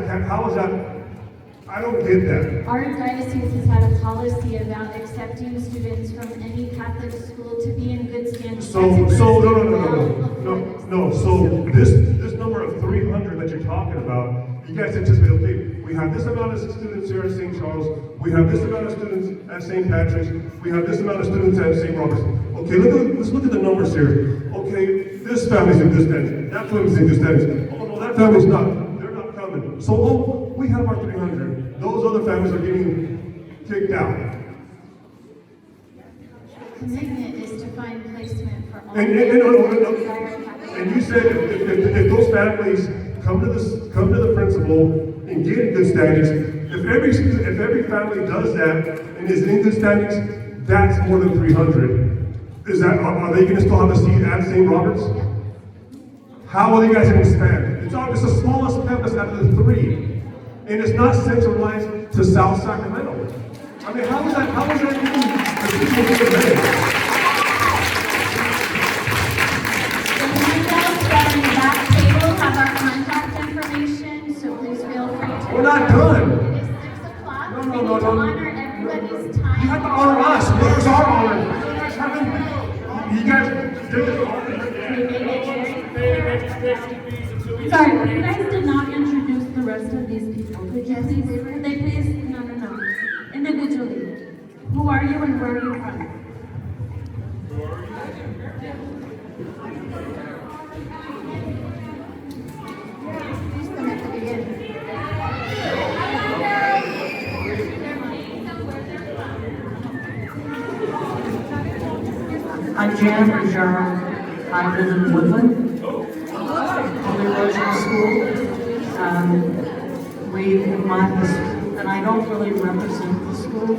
I don't get that. Our diocese has had a policy about accepting students from any Catholic school to be in good standing. So this number of 300 that you're talking about, you guys anticipate, okay, we have this amount of students here at St. Charles, we have this amount of students at St. Patrick's, we have this amount of students at St. Robert's. Okay, let's look at the numbers here. Okay, this family's in good standing, that family's in good standing. Oh no, that family's not, they're not coming. So, we have our 300. Those other families are getting kicked out. Commitment is to find placement for all. And you said if those families come to the principal and get in good standings, if every family does that and is in good standings, that's more than 300. Are they going to still have a seat at St. Robert's? How are you guys going to expand? It's the smallest campus out of the 3. And it's not centralized to South Sacramento. I mean, how is that even The back table have our contact information, so please feel free to. We're not done. It is 6 o'clock. We need to honor everybody's time. You have to honor us. Where's our honor? You guys did it. Sorry, you guys did not introduce the rest of these people. Could you please, no. Individually. Who are you and where are you from? I'm Jan Rajara. I live in Woodland, Holy Rosary School. And I don't really represent the school,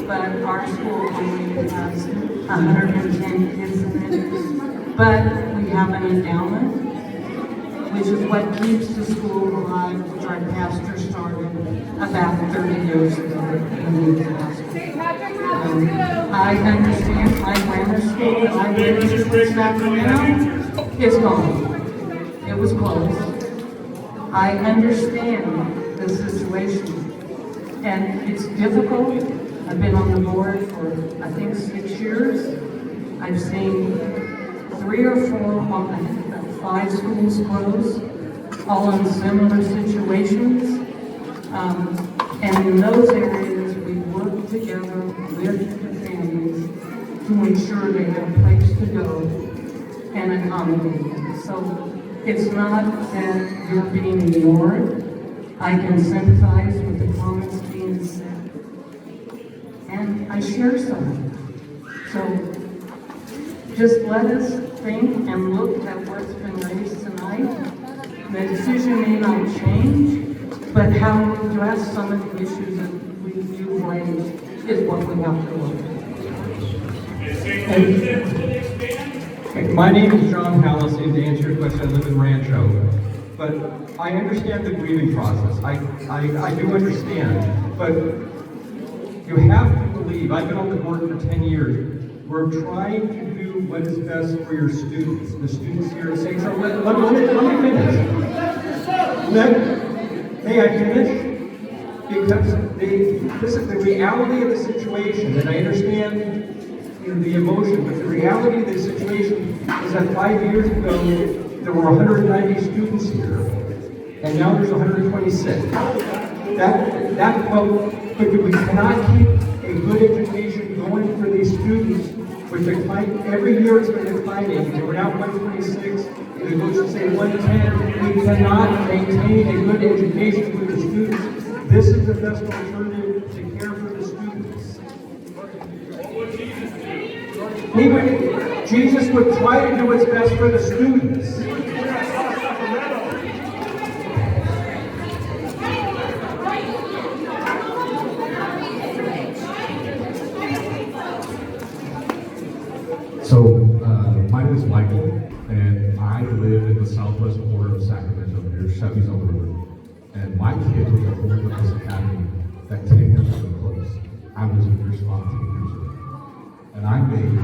but our school only has 110 kids in it. But we have an endowment, which is what keeps the school alive, which our pastor started about 30 years ago. I understand my grammar school that I went to in Sacramento is gone. It was closed. I understand the situation, and it's difficult. I've been on the board for, I think, 6 years. I've seen 3 or 4, I think about 5 schools close, all in similar situations. And in those areas, we work together with the families to ensure they have a place to go and accommodate them. So it's not that you're being ignored. I can sympathize with the comments being said. And I share some. So just let us think and look at what's been raised tonight. The decision may not change, but how we address some of the issues that you've raised is what we have to look at. My name is John Hallis, and to answer your question, I live in Rancho. But I understand the grieving process. I do understand. But you have to believe, I've been on the board for 10 years, we're trying to do what is best for your students. The students here at St. Charles, let me finish. May I finish? Because this is the reality of the situation, and I understand the emotion, but the reality of the situation is that 5 years ago, there were 190 students here, and now there's 126. But we cannot keep a good education going for these students, which decline, every year it's been declining, and we're now 126, and it goes to say 110. We cannot maintain a good education for the students. This is the best alternative to care for the students. Jesus would try to do what's best for the students. So, my name is Michael, and I live in the southwest border of Sacramento, near Chevy's on the river. And my kid was at Borromeo Academy that 10 years ago closed. I was in your spot 10 years ago. And I made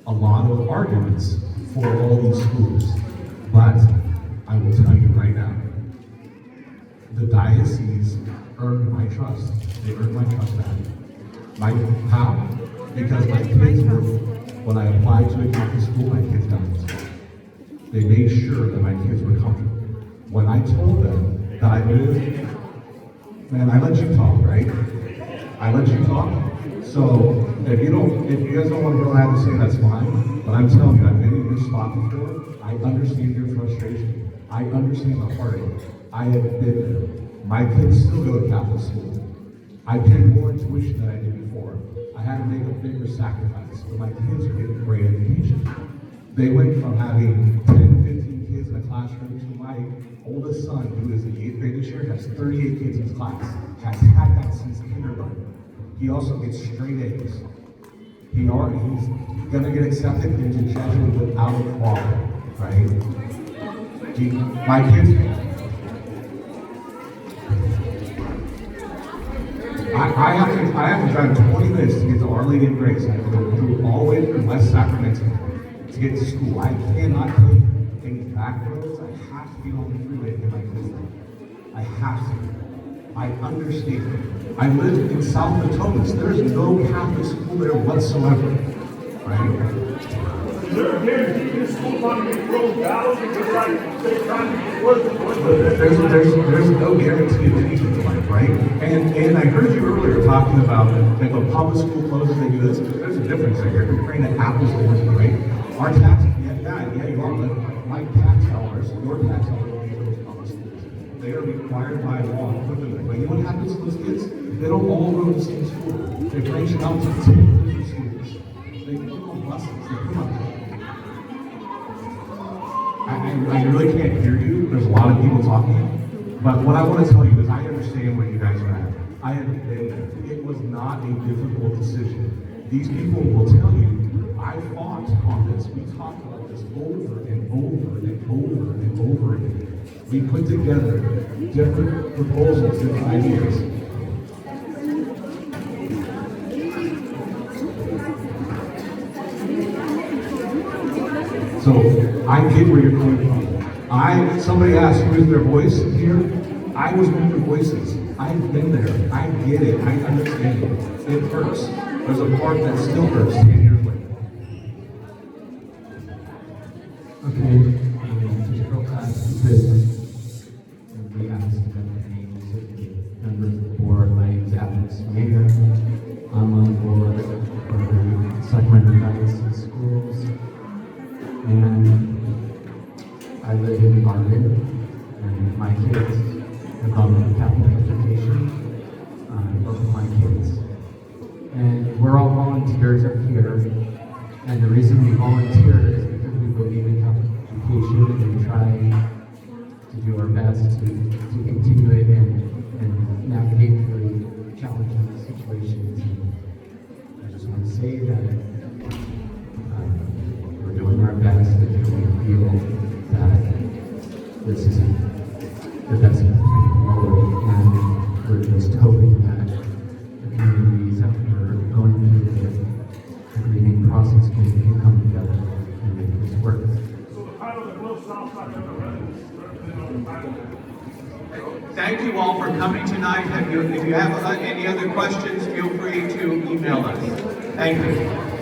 a lot of arguments for all these schools. But I will tell you right now, the diocese earned my trust. They earned my trust back. How? Because my kids were, when I applied to a Catholic school, my kids got into school. They made sure that my kids were comfortable. When I told them that I moved, man, I let you talk, right? I let you talk. So if you guys don't want to hear what I have to say, that's fine. But I'm telling you, I've been in your spot before. I understand your frustration. I understand the heartache. I have been there. My kids still go to Catholic school. I paid more in tuition than I did before. I had to make a bigger sacrifice, but my kids are getting great education. They went from having 10, 15 kids in a classroom to my oldest son, who is in 8th grade this year, has 38 kids in his class, has had that since kindergarten. He also gets straight A's. He's gonna get accepted into Jesuit without a problem, right? My kids, I have to drive 20 minutes to get to Our Lady of Grace. I have to go through all the way through West Sacramento to get to school. I cannot take any back roads. I have to be on the freeway to get my kids there. I have to. I understand. I live in South Potomac. There's no Catholic school there whatsoever, right? There's no guarantee of anything in life, right? And I heard you earlier talking about if a public school closes, they do this. There's a difference there. You're comparing the apples to oranges, right? Our tax, yeah, you are. But my tax dollars, your tax dollars will be those public schools. They are required by law to put them in. But you know what happens to those kids? They don't all go to the same school. They branch out to 10 different schools. They put on buses. They come up. I really can't hear you. There's a lot of people talking. But what I want to tell you is I understand where you guys are at. I have been there. It was not a difficult decision. These people will tell you, I fought on this. We talked about this over and over and over and over we put together different proposals and ideas. So I get where you're coming from. Somebody asked who's their voice here. I was one of the voices. I've been there. I get it. I understand it. It hurts. There's a part that still hurts 10 years later. Okay, physical class is business. And we asked them the names of the members of the board. My name is Alex Mayer. I'm on the board for the Sacramento Guidance in Schools. And I live in Arvin, and my kids have gone to Catholic education, both of my kids. And we're all volunteers up here, and the reason we volunteer is because we believe in Catholic education, and we try to do our best to continue it and navigate through challenging situations. And I just want to say that we're doing our best, and we feel that this isn't the best forward, and we're just hoping that the communities that we're going through the grieving process can come together and make this work. Thank you all for coming tonight. If you have any other questions, feel free to email us. Thank you.